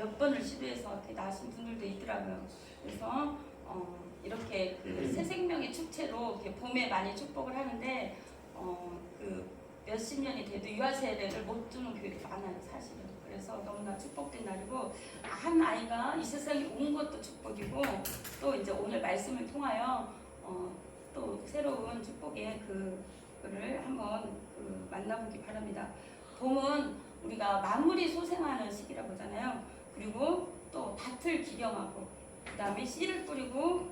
몇 번을 시도해서 이렇게 나신 분들도 있더라고요. 그래서 이렇게 그 새 생명의 축제로 이렇게 봄에 많이 축복을 하는데 그 몇십 년이 돼도 유아 세례를 못 주는 교회가 많아요, 사실은. 그래서 너무나 축복된 날이고, 한 아이가 이 세상에 온 것도 축복이고, 또 이제 오늘 말씀을 통하여 또 새로운 축복의 그를 한번 만나보기 바랍니다. 봄은 우리가 만물이 소생하는 시기라고 하잖아요. 그리고 또 밭을 기경하고, 그 다음에 씨를 뿌리고,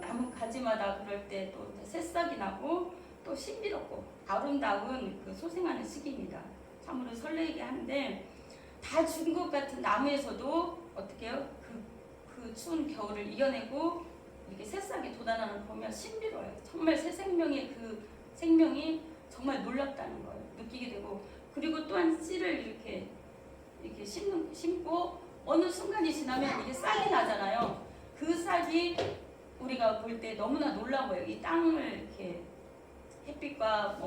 나무 가지마다 그럴 때 또 새싹이 나고, 또 신비롭고 아름다운 그 소생하는 시기입니다. 참으로 설레게 하는데, 다 죽은 것 같은 나무에서도 어떻게 해요? 그 추운 겨울을 이겨내고 이렇게 새싹이 돋아나는 거 보면 신비로워요. 정말 새 생명의 그 생명이 정말 놀랍다는 걸 느끼게 되고, 그리고 또한 씨를 이렇게 심고 어느 순간이 지나면 이게 싹이 나잖아요. 그 싹이 우리가 볼 때 너무나 놀라워요. 이 땅을 이렇게 햇빛과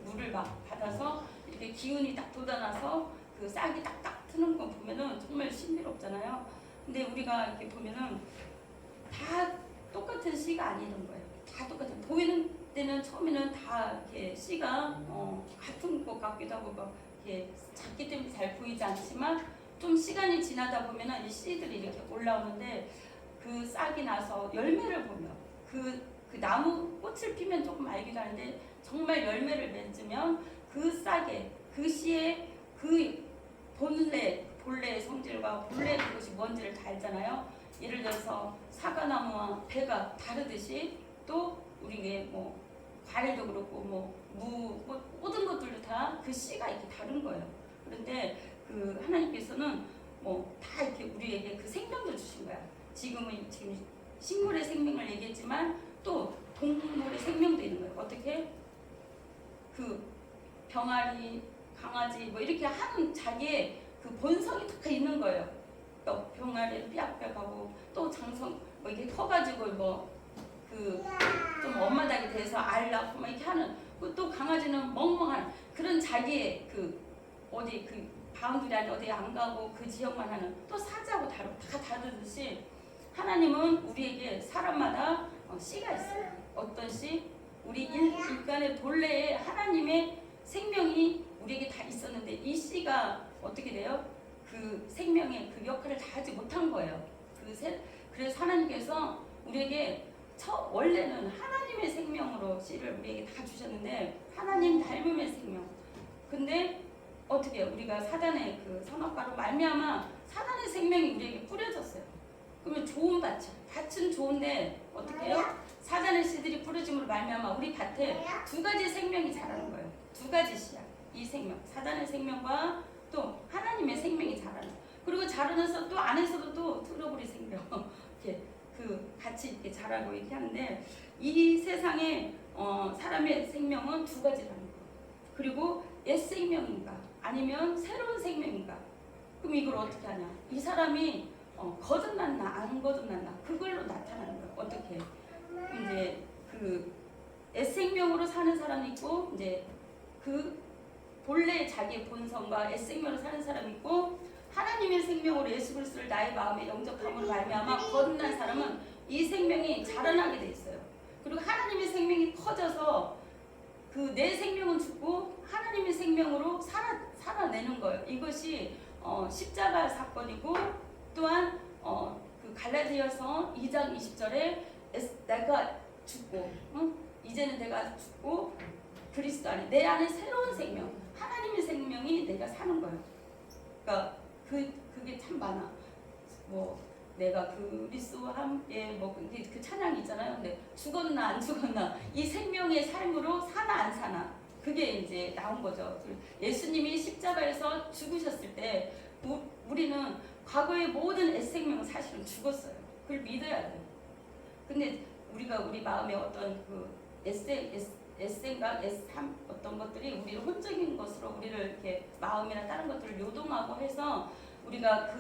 물을 막 받아서 이렇게 기운이 딱 돋아나서 그 싹이 딱딱 트는 거 보면은 정말 신비롭잖아요. 근데 우리가 이렇게 보면은 다 똑같은 씨가 아니던 거예요. 다 똑같은, 보이는 때는 처음에는 다 이렇게 씨가 같은 것 같기도 하고 막 이렇게 작기 때문에 잘 보이지 않지만, 좀 시간이 지나다 보면은 이 씨들이 이렇게 올라오는데, 그 싹이 나서 열매를 보면 그 나무 꽃을 피면 조금 알기도 하는데, 정말 열매를 맺으면 그 싹에, 그 씨에 그 본래의 성질과 본래의 그것이 뭔지를 다 알잖아요. 예를 들어서 사과나무와 배가 다르듯이, 또 우리의 과일도 그렇고 모든 것들도 다 그 씨가 이렇게 다른 거예요. 그런데 그 하나님께서는 다 이렇게 우리에게 그 생명도 주신 거야. 지금 식물의 생명을 얘기했지만 또 동물의 생명도 있는 거예요. 어떻게? 그 병아리, 강아지 이렇게 하는 자기의 그 본성이 다 있는 거예요. 병아리는 삐약삐약하고, 또 장성 이렇게 커가지고 좀 엄마닭이 돼서 알 낳고 이렇게 하는, 또 강아지는 멍멍한 그런 자기의 어디 바운드리 안에 어디 안 가고 그 지역만 하는, 또 사자하고 다 다르듯이 하나님은 우리에게 사람마다 씨가 있어요. 어떤 씨? 우리 인간의 본래에 하나님의 생명이 우리에게 다 있었는데, 이 씨가 어떻게 돼요? 그 생명의 그 역할을 다 하지 못한 거예요. 그래서 하나님께서 우리에게 원래는 하나님의 생명으로 씨를 우리에게 다 주셨는데, 하나님 닮음의 생명. 근데 어떻게 해요? 우리가 사단의 그 선악과로 말미암아 사단의 생명이 우리에게 뿌려졌어요. 그러면 좋은 밭은 좋은데 어떻게 해요? 사단의 씨들이 뿌려짐으로 말미암아 우리 밭에 두 가지 생명이 자라는 거예요. 두 가지 씨야. 이 생명, 사단의 생명과 또 하나님의 생명이 자라는. 그리고 자라면서 또 안에서도 또 트러블이 생겨. 이렇게 같이 이렇게 자라고 이렇게 하는데, 이 세상에 사람의 생명은 두 가지라는 거. 그리고 옛 생명인가 아니면 새로운 생명인가. 그럼 이걸 어떻게 하냐? 이 사람이 거듭났나 안 거듭났나, 그걸로 나타나는 거예요. 어떻게? 이제 옛 생명으로 사는 사람이 있고, 이제 본래 자기의 본성과 옛 생명으로 사는 사람이 있고, 하나님의 생명으로 예수 그리스도를 나의 마음에 영접함으로 말미암아 거듭난 사람은 이 생명이 자라나게 돼 있어요. 그리고 하나님의 생명이 커져서 내 생명은 죽고 하나님의 생명으로 살아내는 거예요. 이것이 십자가 사건이고, 또한 그 갈라디아서 2장 20절에 내가 죽고, 이제는 내가 죽고 그리스도 안에, 내 안에 새로운 생명, 하나님의 생명이 내가 사는 거예요. 그러니까 그게 참 많아. 내가 그리스도와 함께 그 찬양이 있잖아요. 근데 죽었나 안 죽었나, 이 생명의 삶으로 사나 안 사나, 그게 이제 나온 거죠. 예수님이 십자가에서 죽으셨을 때 우리는 과거의 모든 옛 생명은 사실은 죽었어요. 그걸 믿어야 돼요. 근데 우리 마음에 어떤 옛생각, 옛삶 어떤 것들이 우리를 혼적인 것으로 우리를 이렇게 마음이나 다른 것들을 요동하고 해서, 우리가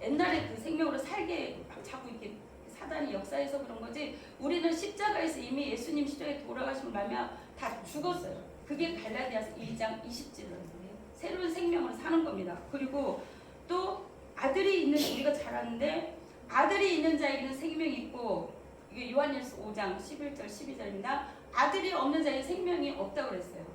옛날에 그 생명으로 살게 자꾸 이렇게 사단이 역사해서 그런 거지, 우리는 십자가에서 이미 예수님 십자가에 돌아가심을 말미암아 다 죽었어요. 그게 갈라디아서 2장 20절이에요. 새로운 생명을 사는 겁니다. 그리고 또 아들이 있는 우리가 잘 아는데 아들이 있는 자에게는 생명이 있고 이게 요한일서 5장 11절 12절입니다. 아들이 없는 자에게 생명이 없다고 그랬어요.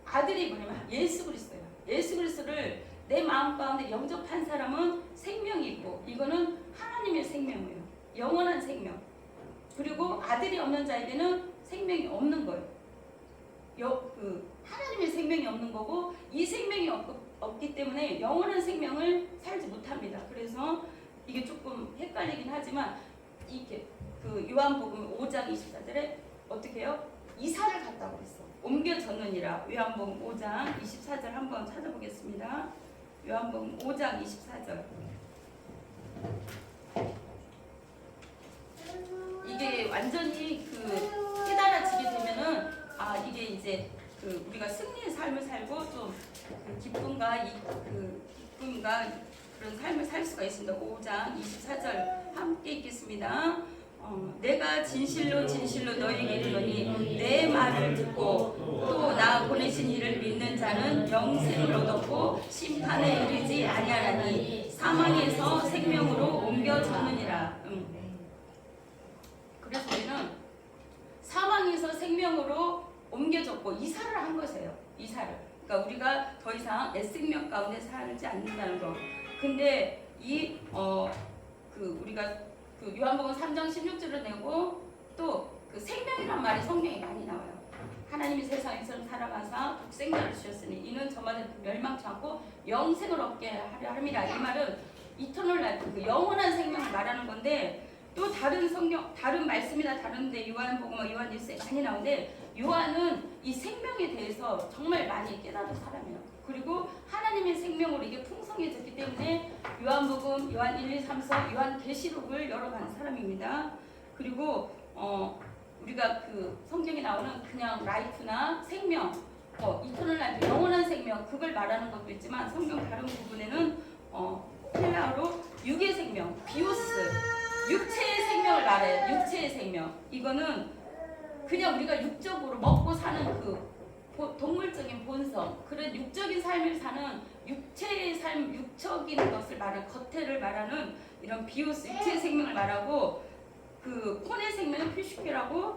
아들이 뭐냐면 예수 그리스도예요. 예수 그리스도를 내 마음 가운데 영접한 사람은 생명이 있고 이거는 하나님의 생명이에요. 영원한 생명. 그리고 아들이 없는 자에게는 생명이 없는 거예요. 하나님의 생명이 없는 거고 이 생명이 없기 때문에 영원한 생명을 살지 못합니다. 그래서 이게 조금 헷갈리긴 하지만 이게 그 요한복음 5장 24절에 어떻게 해요? 이사를 갔다고 그랬어. 옮겨졌느니라. 요한복음 5장 24절 한번 찾아보겠습니다. 요한복음 5장 24절. 이게 완전히 그 깨달아지게 되면은 이게 이제 그 우리가 승리의 삶을 살고 좀 기쁨과 기쁨과 그런 삶을 살 수가 있습니다. 5장 24절 함께 읽겠습니다. 내가 진실로 진실로 너희에게 이르노니 내 말을 듣고 또 나 보내신 이를 믿는 자는 영생을 얻었고 심판에 이르지 아니하나니 사망에서 생명으로 옮겨졌느니라. 그래서 우리는 사망에서 생명으로 옮겨졌고 이사를 한 것이에요. 이사를. 그러니까 우리가 더 이상 옛생명 가운데 살지 않는다는 거. 근데 우리가 그 요한복음 3장 16절을 내고 또 그 생명이란 말이 성경에 많이 나와요. 하나님이 세상에서 살아가사 독생자를 주셨으니 이는 저마다 멸망치 않고 영생을 얻게 하려 함이라. 이 말은 이터널 라이프, 그 영원한 생명을 말하는 건데 또 다른 성경, 다른 말씀이나 다른데 요한복음, 요한일서에 많이 나오는데 요한은 이 생명에 대해서 정말 많이 깨달은 사람이에요. 그리고 하나님의 생명으로 이게 풍성해졌기 때문에 요한복음, 요한 1, 2, 3, 4, 요한 계시록을 열어가는 사람입니다. 그리고 우리가 그 성경에 나오는 그냥 라이프나 생명, 이터널 라이프, 영원한 생명 그걸 말하는 것도 있지만 성경 다른 부분에는 헬라어로 육의 생명, 비오스, 육체의 생명을 말해요. 육체의 생명. 이거는 그냥 우리가 육적으로 먹고 사는 그 동물적인 본성, 그런 육적인 삶을 사는 육체의 삶, 육적인 것을 말하는 겉에를 말하는 이런 비오스, 육체의 생명을 말하고 그 혼의 생명은 피시케라고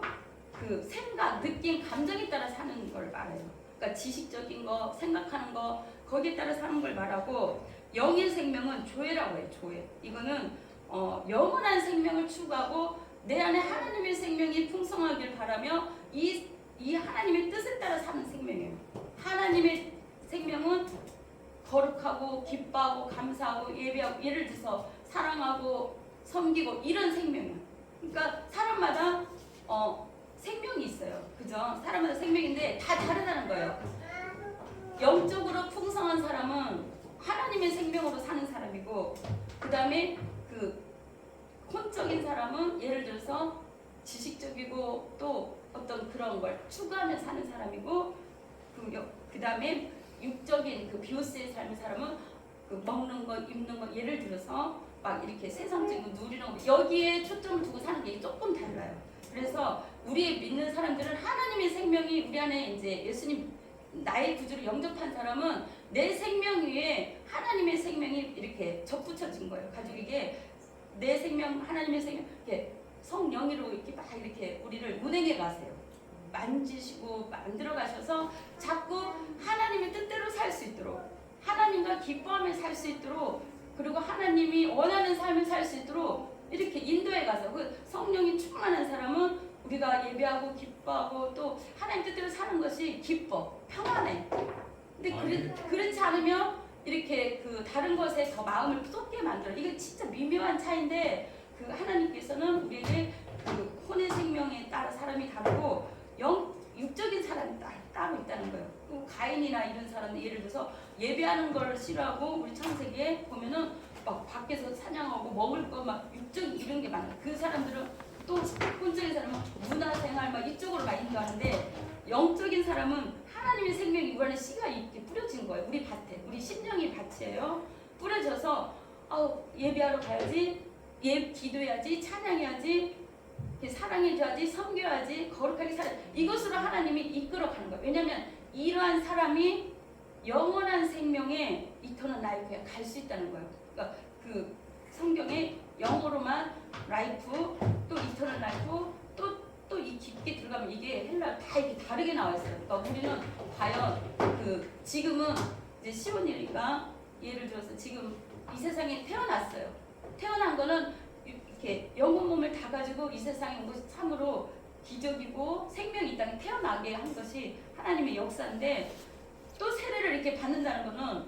그 생각, 느낌, 감정에 따라 사는 걸 말해요. 그러니까 지식적인 거, 생각하는 거 거기에 따라 사는 걸 말하고 영의 생명은 조회라고 해요. 조회. 이거는 영원한 생명을 추구하고 내 안에 하나님의 생명이 풍성하길 바라며 이 하나님의 뜻에 따라 사는 생명이에요. 하나님의 생명은 거룩하고 기뻐하고 감사하고 예배하고 예를 들어서 사랑하고 섬기고 이런 생명이에요. 그러니까 사람마다 생명이 있어요. 그죠? 사람마다 생명인데 다 다르다는 거예요. 영적으로 풍성한 사람은 하나님의 생명으로 사는 사람이고 그 다음에 그 혼적인 사람은 예를 들어서 지식적이고 또 어떤 그런 걸 추구하며 사는 사람이고 그 다음에 육적인 그 비오스의 삶의 사람은 그 먹는 것, 입는 것 예를 들어서 막 이렇게 세상적인 거 누리는 거 여기에 초점을 두고 사는 게 조금 달라요. 그래서 우리 믿는 사람들은 하나님의 생명이 우리 안에 이제 예수님 나의 구주를 영접한 사람은 내 생명 위에 하나님의 생명이 이렇게 접붙여진 거예요. 가지고 이게 내 생명, 하나님의 생명 이렇게 성령으로 이렇게 막 이렇게 우리를 운행해 가세요. 만지시고 만들어 가셔서 자꾸 하나님의 뜻대로 살 수 있도록 하나님과 기뻐하며 살 수 있도록 그리고 하나님이 원하는 삶을 살 수 있도록 이렇게 인도해 가서 그 성령이 충만한 사람은 우리가 예배하고 기뻐하고 또 하나님 뜻대로 사는 것이 기뻐, 평안해. 근데 그렇지 않으면 이렇게 그 다른 것에 더 마음을 쏟게 만들어. 이거 진짜 미묘한 차이인데 그 하나님께서는 우리에게 그 혼의 생명에 따라 사람이 다르고 육적인 사람이 따로 있다는 거예요. 또 가인이나 이런 사람들 예를 들어서 예배하는 걸 싫어하고 우리 창세기에 보면은 막 밖에서 사냥하고 먹을 거 막 육적인 이런 게 많아요. 그 사람들은 또 혼적인 사람은 문화생활 막 이쪽으로 막 인도하는데 영적인 사람은 하나님의 생명이 우리 안에 씨가 이렇게 뿌려진 거예요. 우리 밭에, 우리 심령이 밭이에요. 뿌려져서 예배하러 가야지, 기도해야지, 찬양해야지, 사랑해줘야지, 섬겨야지, 거룩하게 살아. 이것으로 하나님이 이끌어가는 거예요. 왜냐하면 이러한 사람이 영원한 생명에 이터널 라이프에 갈 수 있다는 거예요. 그러니까 그 성경에 영어로만 라이프, 또 이터널 라이프, 또 이 깊게 들어가면 이게 헬라 다 이렇게 다르게 나와 있어요. 그러니까 우리는 과연 지금은 이제 시온이니까 예를 들어서 지금 이 세상에 태어났어요. 태어난 거는 이렇게 영혼 몸을 다 가지고 이 세상에 온 것이 참으로 기적이고 생명이 이 땅에 태어나게 한 것이 하나님의 역사인데, 또 세례를 이렇게 받는다는 거는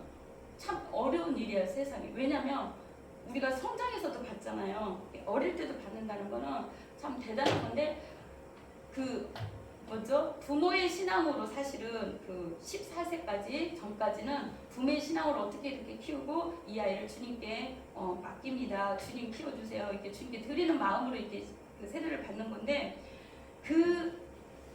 참 어려운 일이에요, 세상에. 왜냐면 우리가 성장에서도 봤잖아요. 어릴 때도 받는다는 거는 참 대단한 건데, 부모의 신앙으로 사실은 14세까지 전까지는 부모의 신앙으로 어떻게 이렇게 키우고 이 아이를 주님께 맡깁니다. 주님 키워주세요. 이렇게 주님께 드리는 마음으로 이렇게 세례를 받는 건데,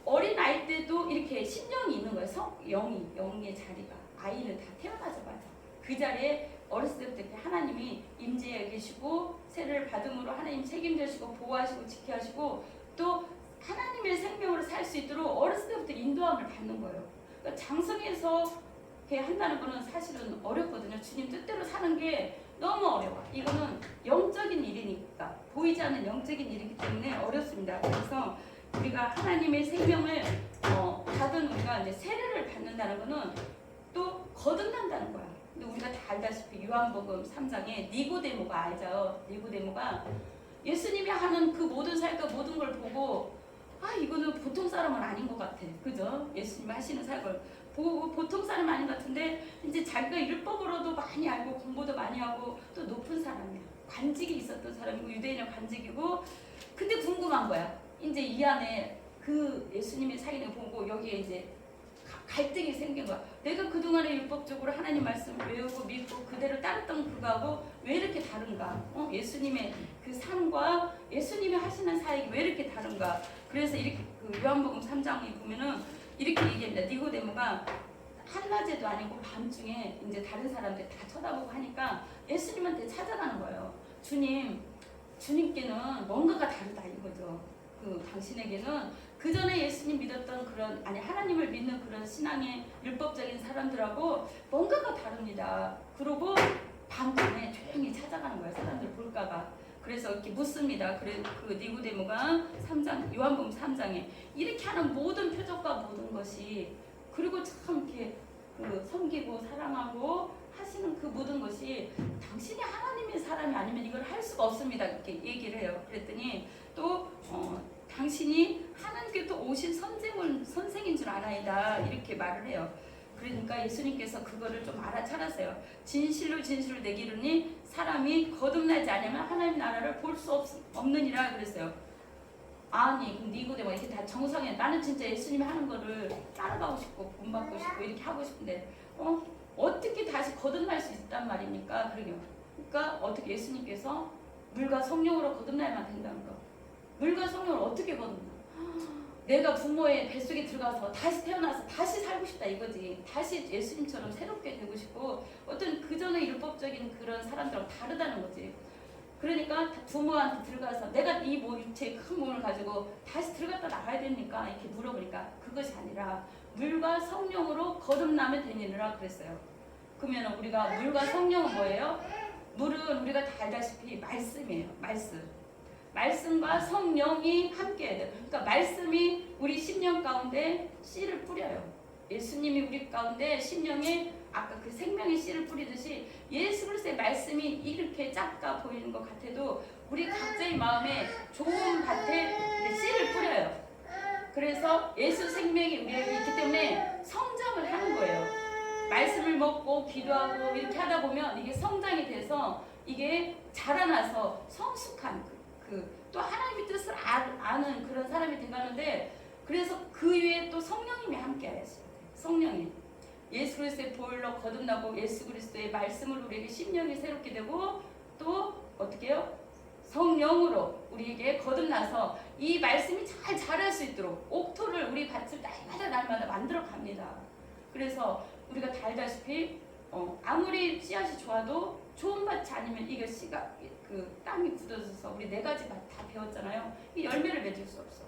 어린 아이 때도 이렇게 심령이 있는 거예요. 영의 자리가. 아이는 다 태어나자마자 그 자리에 어렸을 때부터 이렇게 하나님이 임재해 계시고 세례를 받음으로 하나님 책임져 주시고 보호하시고 지켜하시고 또 하나님의 생명으로 살 수 있도록 어렸을 때부터 인도함을 받는 거예요. 그러니까 장성해서 이렇게 한다는 거는 사실은 어렵거든요. 주님 뜻대로 사는 게 너무 어려워. 이거는 영적인 일이니까, 보이지 않는 영적인 일이기 때문에 어렵습니다. 그래서 우리가 하나님의 생명을 받은 우리가 이제 세례를 받는다는 거는 또 거듭난다는 거야. 근데 우리가 다 알다시피 요한복음 3장에 니고데모가 알죠. 니고데모가 예수님이 하는 그 모든 사역과 모든 걸 보고 이거는 보통 사람은 아닌 것 같아. 그죠? 예수님이 하시는 사역을 보고 보통 사람 아닌 것 같은데 이제 자기가 율법으로도 많이 알고 공부도 많이 하고 또 높은 사람이야. 관직이 있었던 사람이고 유대인의 관직이고, 근데 궁금한 거야. 이제 이 안에 그 예수님의 사인을 보고 여기에 이제 갈등이 생긴 거야. 내가 그동안에 율법적으로 하나님 말씀 외우고 믿고 그대로 따랐던 그거하고 왜 이렇게 다른가? 예수님의 그 삶과 예수님이 하시는 사역이 왜 이렇게 다른가? 그래서 이렇게 요한복음 3장에 보면은 이렇게 얘기합니다. 니고데모가 한낮에도 아니고 밤중에 이제 다른 사람들 다 쳐다보고 하니까 예수님한테 찾아가는 거예요. 주님께는 뭔가가 다르다 이거죠. 당신에게는 그 전에 예수님 믿었던 하나님을 믿는 그런 신앙의 율법적인 사람들하고 뭔가가 다릅니다. 그러고 밤중에 조용히 찾아가는 거예요. 사람들 볼까봐. 그래서 이렇게 묻습니다. 그 니고데모가 요한복음 3장에 이렇게 하는 모든 표적과 모든 것이, 그리고 참 이렇게 섬기고 사랑하고 하시는 그 모든 것이 당신이 하나님의 사람이 아니면 이걸 할 수가 없습니다. 이렇게 얘기를 해요. 그랬더니 또 당신이 하나님께서 오신 선생인 줄 아나이다 이렇게 말을 해요. 그러니까 예수님께서 그거를 좀 알아차렸어요. 진실로 내게 이르니 사람이 거듭나지 않으면 하나님 나라를 볼 수 없느니라 그랬어요. 아니 니고데모 이렇게 다 정성해. 나는 진짜 예수님이 하는 거를 따라가고 싶고 본받고 싶고 이렇게 하고 싶은데 어떻게 다시 거듭날 수 있단 말입니까? 그러니까 어떻게 예수님께서 물과 성령으로 거듭나야만 된다는 거. 물과 성령을 어떻게 거듭나? 내가 부모의 뱃속에 들어가서 다시 태어나서 다시 살고 싶다 이거지. 다시 예수님처럼 새롭게 되고 싶고 어떤 그전의 율법적인 그런 사람들하고 다르다는 거지. 그러니까 부모한테 들어가서 내가 이 육체의 큰 몸을 가지고 다시 들어갔다 나가야 되니까 이렇게 물어보니까 그것이 아니라 물과 성령으로 거듭나면 되니라 그랬어요. 그러면 우리가 물과 성령은 뭐예요? 물은 우리가 다 알다시피 말씀이에요. 말씀과 성령이 함께 해야 돼요. 그러니까 말씀이 우리 심령 가운데 씨를 뿌려요. 예수님이 우리 가운데 심령에 아까 그 생명의 씨를 뿌리듯이 예수 그리스도의 말씀이 이렇게 작가 보이는 것 같아도 우리 각자의 마음에 좋은 밭에 씨를 뿌려요. 그래서 예수 생명이 우리에게 있기 때문에 성장을 하는 거예요. 말씀을 먹고 기도하고 이렇게 하다 보면 이게 성장이 돼서 이게 자라나서 성숙한 또 하나님의 뜻을 아는 그런 사람이 돼가는데, 그래서 그 위에 또 성령님이 함께 하셔야 돼요. 성령님. 예수 그리스도의 보혈로 거듭나고 예수 그리스도의 말씀으로 우리에게 심령이 새롭게 되고 또 어떻게 해요? 성령으로 우리에게 거듭나서 이 말씀이 잘 자랄 수 있도록 옥토를 우리 밭을 날마다 만들어 갑니다. 그래서 우리가 다 알다시피 아무리 씨앗이 좋아도 좋은 밭이 아니면 이게 씨가 땅이 굳어져서 우리 4가지 밭 다 배웠잖아요. 이 열매를 맺을 수 없어.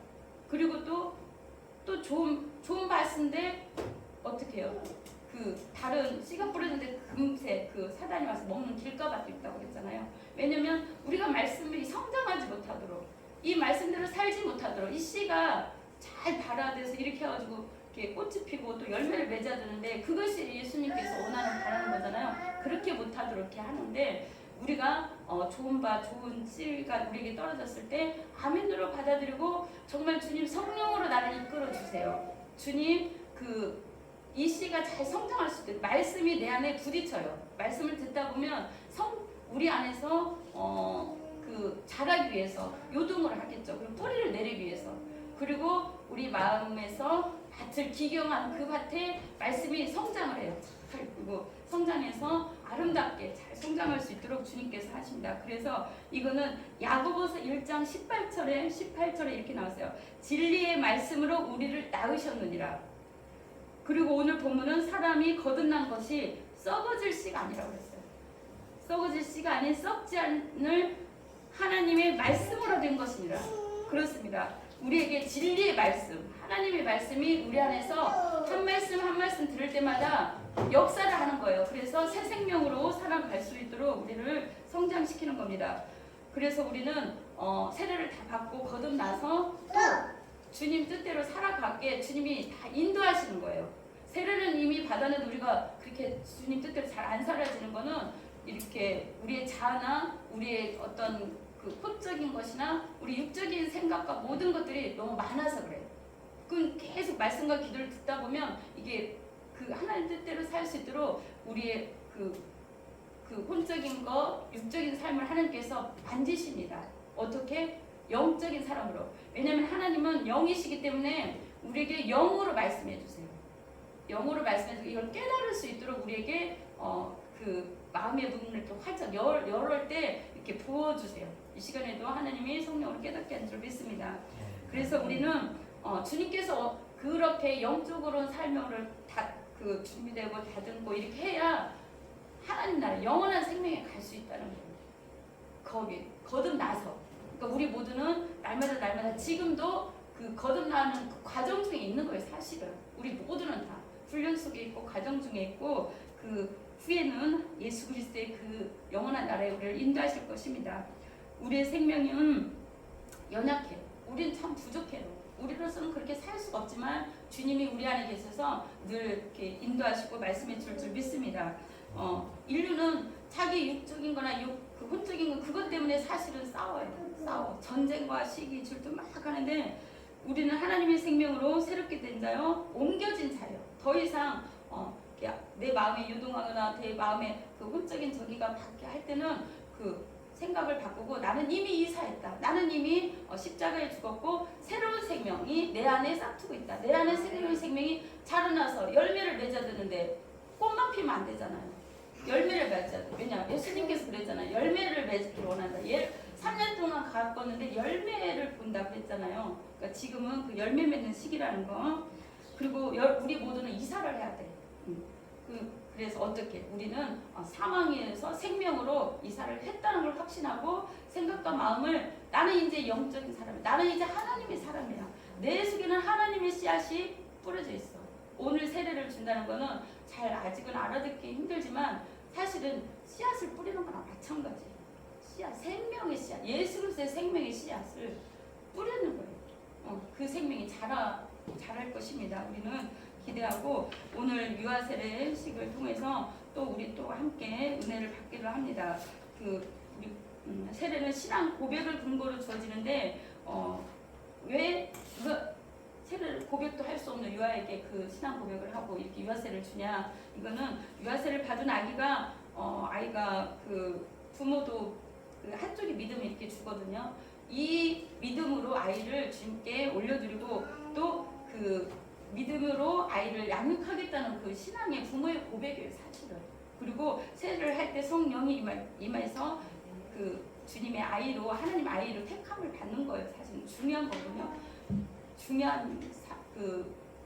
그리고 또 좋은 밭인데 어떻게 해요? 그 다른 씨가 뿌려졌는데 금세 그 사단이 와서 먹는 길가밭도 있다고 그랬잖아요. 왜냐면 우리가 말씀이 성장하지 못하도록 이 말씀대로 살지 못하도록 이 씨가 잘 발화돼서 이렇게 해가지고 이렇게 꽃이 피고 또 열매를 맺어야 되는데 그것이 예수님께서 원하는 바라는 거잖아요. 그렇게 못하도록 이렇게 하는데 우리가 좋은 씨가 우리에게 떨어졌을 때 아멘으로 받아들이고 정말 주님 성령으로 나를 이끌어 주세요. 주님 이 씨가 잘 성장할 수 있도록 말씀이 내 안에 부딪혀요. 말씀을 듣다 보면 우리 안에서 자라기 위해서 요동을 하겠죠. 그리고 뿌리를 내리기 위해서. 그리고 우리 마음에서 밭을 기경한 그 밭에 말씀이 성장을 해요. 그리고 성장해서 아름답게 잘 성장할 수 있도록 주님께서 하십니다. 그래서 이거는 야고보서 1장 18절에 이렇게 나왔어요. 진리의 말씀으로 우리를 낳으셨느니라. 그리고 오늘 본문은 사람이 거듭난 것이 썩어질 씨가 아니라고 그랬어요. 썩어질 씨가 아닌 썩지 않을 하나님의 말씀으로 된 것이니라. 그렇습니다. 우리에게 진리의 말씀, 하나님의 말씀이 우리 안에서 한 말씀 한 말씀 들을 때마다 역사를 하는 거예요. 그래서 새 생명으로 살아갈 수 있도록 우리를 성장시키는 겁니다. 그래서 우리는 세례를 다 받고 거듭나서 또 주님 뜻대로 살아가게 주님이 다 인도하시는 거예요. 세례는 이미 받았는데 우리가 그렇게 주님 뜻대로 잘 안 살아지는 거는 이렇게 우리의 자아나 우리의 어떤 그 혼적인 것이나 우리 육적인 생각과 모든 것들이 너무 많아서 그래요. 그럼 계속 말씀과 기도를 듣다 보면 이게 그 하나님 뜻대로 살 수 있도록 우리의 그 혼적인 것, 육적인 삶을 하나님께서 만지십니다. 어떻게? 영적인 사람으로. 왜냐하면 하나님은 영이시기 때문에 우리에게 영으로 말씀해 주세요. 영으로 말씀해 주고 이걸 깨달을 수 있도록 우리에게 그 마음의 문을 이렇게 활짝 열을 때 이렇게 부어주세요. 이 시간에도 하나님이 성령으로 깨닫게 하는 줄 믿습니다. 그래서 우리는 주님께서 그렇게 영적으로 삶을 그 준비되고 다듬고 이렇게 해야 하나님 나라 영원한 생명에 갈 수 있다는 거예요. 거기 거듭나서. 그러니까 우리 모두는 날마다 지금도 그 거듭나는 그 과정 중에 있는 거예요. 사실은 우리 모두는 다 훈련 속에 있고 과정 중에 있고 그 후에는 예수 그리스도의 그 영원한 나라에 우리를 인도하실 것입니다. 우리의 생명은 연약해요. 우리는 참 부족해요. 우리로서는 그렇게 살 수가 없지만 주님이 우리 안에 계셔서 늘 이렇게 인도하시고 말씀해 줄 믿습니다. 인류는 자기 육적인 거나 그 혼적인 거 그것 때문에 사실은 싸워. 전쟁과 시기 질투 막 하는데 우리는 하나님의 생명으로 새롭게 된 자요. 옮겨진 자요. 더 이상 내 마음에 유동하거나 내 마음에 그 혼적인 저기가 받게 할 때는 그 생각을 바꾸고 나는 이미 이사했다. 나는 이미 십자가에 죽었고 새로운 생명이 내 안에 싹트고 있다. 내 안에 새로운 생명이 자라나서 열매를 맺어야 되는데 꽃만 피면 안 되잖아요. 열매를 맺어야 돼. 왜냐? 예수님께서 그랬잖아요. 열매를 맺기를 원한다. 3년 동안 가꿨는데 열매를 본다고 했잖아요. 그러니까 지금은 그 열매 맺는 시기라는 거. 그리고 우리 모두는 이사를 해야 돼. 그래서 어떻게? 우리는 사망에서 생명으로 이사를 했다는 걸 확신하고 생각과 마음을 나는 이제 영적인 사람이야. 나는 이제 하나님의 사람이야. 내 속에는 하나님의 씨앗이 뿌려져 있어. 오늘 세례를 준다는 거는 아직은 알아듣기 힘들지만 사실은 씨앗을 뿌리는 거랑 마찬가지. 씨앗, 생명의 씨앗, 예수 그리스도의 생명의 씨앗을 뿌리는 거예요. 그 생명이 자랄 것입니다. 우리는 기대하고 오늘 유아세례식을 통해서 우리 함께 은혜를 받기를 합니다. 세례는 신앙 고백을 근거로 주어지는데 왜 세례를 고백도 할 수 없는 유아에게 그 신앙 고백을 하고 이렇게 유아세례를 주냐? 이거는 유아세례를 받은 아기가 그 부모도 그 한쪽의 믿음을 이렇게 주거든요. 이 믿음으로 아이를 주님께 올려드리고 또 그 믿음으로 아이를 양육하겠다는 그 신앙의 부모의 고백이에요, 사실은. 그리고 세례를 할 때 성령이 임해서 그 주님의 아이로 하나님 아이로 택함을 받는 거예요. 사실 중요한 거군요. 중요한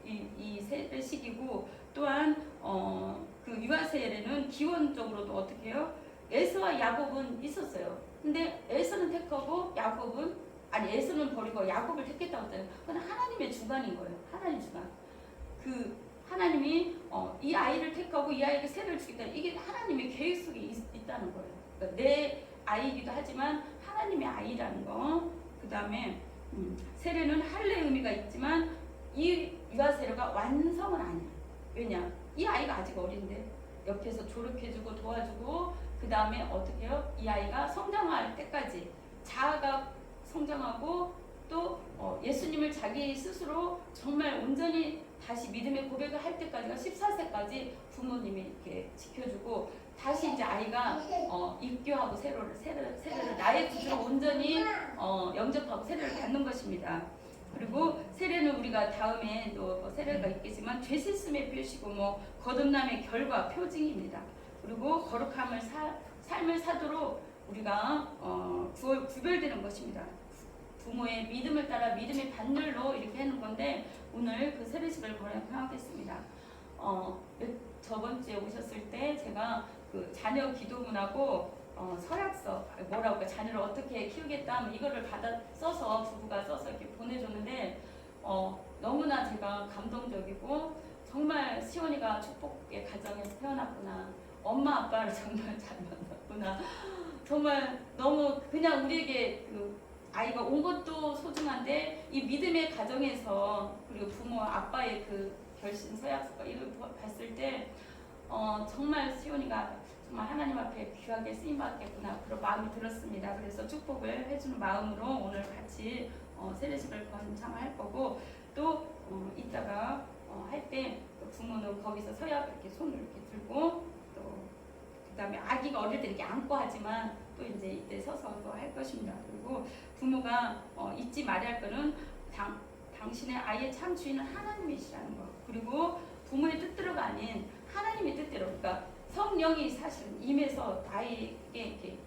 이 세례식이고 또한 그 유아 세례는 기원적으로도 어떻게 해요? 에서와 야곱은 있었어요. 근데 에서는 택하고 에서는 버리고 야곱을 택했다고 했잖아요. 그건 하나님의 주관인 거예요. 하나님 주관. 그 하나님이 이 아이를 택하고 이 아이에게 세례를 주겠다. 이게 하나님의 계획 속에 있다는 거예요. 그러니까 내 아이이기도 하지만 하나님의 아이라는 거. 그 다음에 세례는 할례 의미가 있지만 이 유아 세례가 완성은 아니야. 왜냐? 이 아이가 아직 어린데 옆에서 조력해주고 도와주고 그 다음에 어떻게 해요? 이 아이가 성장할 때까지 자아가 성장하고 또 예수님을 자기 스스로 정말 온전히 다시 믿음의 고백을 할 때까지가 14세까지 부모님이 이렇게 지켜주고 다시 이제 아이가 입교하고 세례를 나의 구주로 온전히 영접하고 세례를 받는 것입니다. 그리고 세례는 우리가 다음에 또 세례가 있겠지만 죄 씻음의 표시고 뭐 거듭남의 결과 표징입니다. 그리고 거룩함을 삶을 사도록 우리가 구별되는 것입니다. 부모의 믿음을 따라 믿음의 반열로 이렇게 하는 건데 오늘 그 세례식을 거행하겠습니다. 저번 주에 오셨을 때 제가 그 자녀 기도문하고 서약서 뭐라고 자녀를 어떻게 키우겠다 이거를 받아 써서 부부가 써서 이렇게 보내줬는데 너무나 제가 감동적이고 정말 시원이가 축복의 가정에서 태어났구나. 엄마 아빠를 정말 잘 만났구나. 정말 너무 그냥 우리에게 그 아이가 온 것도 소중한데 이 믿음의 가정에서 그리고 부모 아빠의 그 결심 서약서가 이걸 봤을 때 정말 시온이가 정말 하나님 앞에 귀하게 쓰임 받겠구나 그런 마음이 들었습니다. 그래서 축복을 해주는 마음으로 오늘 같이 세례식을 권장할 거고 또 이따가 할 때 부모는 거기서 서약 이렇게 손을 이렇게 들고 또 그다음에 아기가 어릴 때 이렇게 안고 하지만 또 이제 이때 서서 할 것입니다. 그리고 부모가 잊지 말아야 할 거는 당신의 아이의 참 주인은 하나님이시라는 거. 그리고 부모의 뜻대로가 아닌 하나님의 뜻대로. 그러니까 성령이 사실 임해서 아이에게 이렇게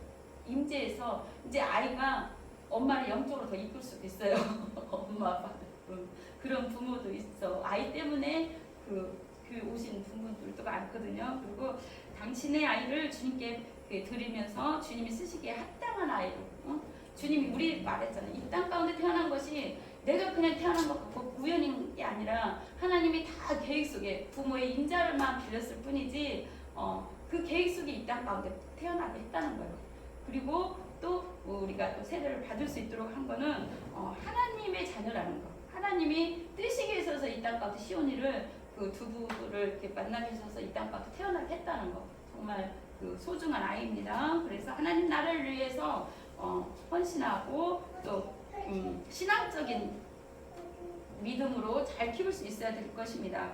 임재해서 이제 아이가 엄마를 영적으로 더 이끌 수도 있어요. 엄마 아빠 그런 부모도 있어. 아이 때문에 그 오신 부모들도 많거든요. 그리고 당신의 아이를 주님께 드리면서 주님이 쓰시기에 합당한 아이로 주님이 우리 말했잖아요. 이 땅 가운데 태어난 것이 내가 그냥 태어난 것 같고 우연인 게 아니라 하나님이 다 계획 속에 부모의 인자를만 빌렸을 뿐이지 그 계획 속에 이 땅 가운데 태어나게 했다는 거예요. 그리고 또 우리가 또 세례를 받을 수 있도록 한 거는 하나님의 자녀라는 거. 하나님이 뜨시기 위해서 이 땅 가운데 시온이를 그 두 부부를 이렇게 만나게 하셔서 이 땅 가운데 태어나게 했다는 거. 정말 그 소중한 아이입니다. 그래서 하나님 나라를 위해서 헌신하고 또 신앙적인 믿음으로 잘 키울 수 있어야 될 것입니다.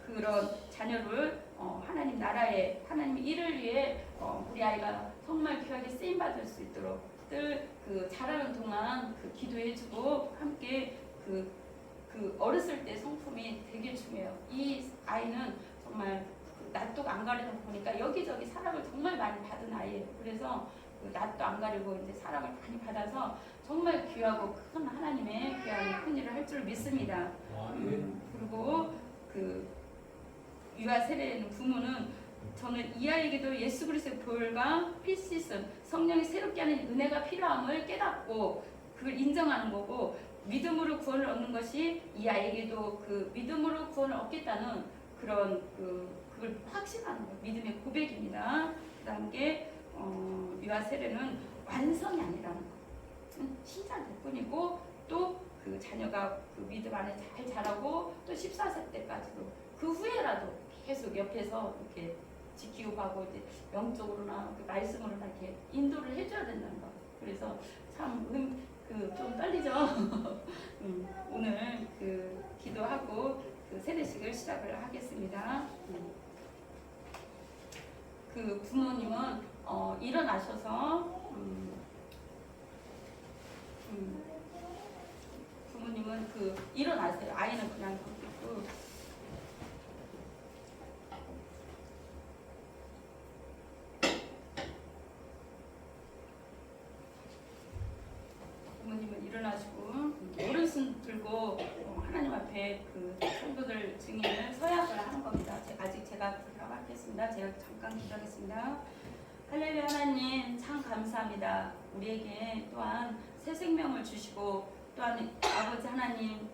그런 자녀를 하나님 나라에 하나님 일을 위해 우리 아이가 정말 귀하게 쓰임 받을 수 있도록 늘 그 자라는 동안 그 기도해주고 함께 그 어렸을 때 성품이 되게 중요해요. 이 아이는 정말 낯도 안 가리고 보니까 여기저기 사랑을 정말 많이 받은 아이예요. 그래서 그 낯도 안 가리고 이제 사랑을 많이 받아서 정말 귀하고 큰 하나님의 귀한 큰 일을 할 줄 믿습니다. 그리고 그 유아 세례는 부모는 저는 이 아이에게도 예수 그리스도의 보혈과 피 씻음 성령이 새롭게 하는 은혜가 필요함을 깨닫고 그걸 인정하는 거고 믿음으로 구원을 얻는 것이 이 아이에게도 그 믿음으로 구원을 얻겠다는 그런 그걸 확신하는 거예요. 믿음의 고백입니다. 그다음에 유아 세례는 완성이 아니라는 거. 시작일 뿐이고 또 그 자녀가 그 믿음 안에 잘 자라고 또 14세 때까지도 그 후에라도 계속 옆에서 이렇게 지키고 가고 이제 영적으로나 그 말씀으로나 이렇게 인도를 해줘야 된다는 거. 그래서 참 좀 떨리죠. 오늘 그 기도하고 그 세례식을 시작을 하겠습니다. 그 부모님은 일어나셔서 부모님은 그 일어나세요. 아이는 그냥 있고 부모님은 일어나시고 오른손 들고 하나님 앞에 그 성도들 증인을 서약을 하는 겁니다. 아직 제가 들어가겠습니다. 제가 잠깐 기도하겠습니다. 할렐루야. 하나님 참 감사합니다. 우리에게 또한 새 생명을 주시고 또한 아버지 하나님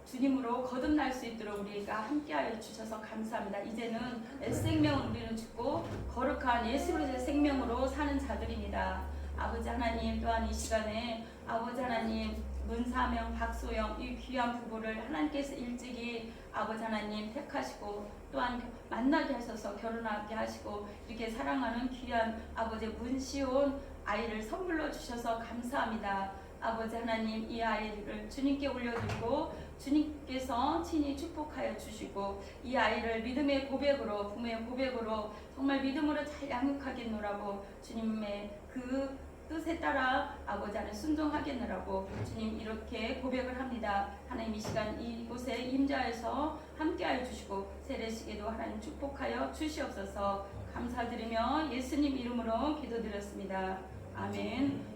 주님으로 거듭날 수 있도록 우리가 함께하여 주셔서 감사합니다. 이제는 생명을 우리는 죽고 거룩한 예수 그리스도의 생명으로 사는 자들입니다. 아버지 하나님, 또한 이 시간에 아버지 하나님 문사명, 박소영 이 귀한 부부를 하나님께서 일찍이 아버지 하나님 택하시고 또한 만나게 하셔서 결혼하게 하시고 이렇게 사랑하는 귀한 아버지 문시온 아이를 선물로 주셔서 감사합니다. 아버지 하나님, 이 아이를 주님께 올려드리고 주님께서 친히 축복하여 주시고 이 아이를 믿음의 고백으로, 부모의 고백으로 정말 믿음으로 잘 양육하겠노라고, 주님의 그 뜻에 따라 아버지 안에 순종하겠노라고 주님 이렇게 고백을 합니다. 하나님, 이 시간 이곳에 임자에서 함께하여 주시고 세례식에도 하나님 축복하여 주시옵소서. 감사드리며 예수님 이름으로 기도드렸습니다. 아멘.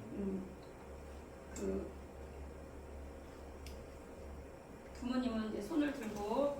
부모님은 이제 손을 들고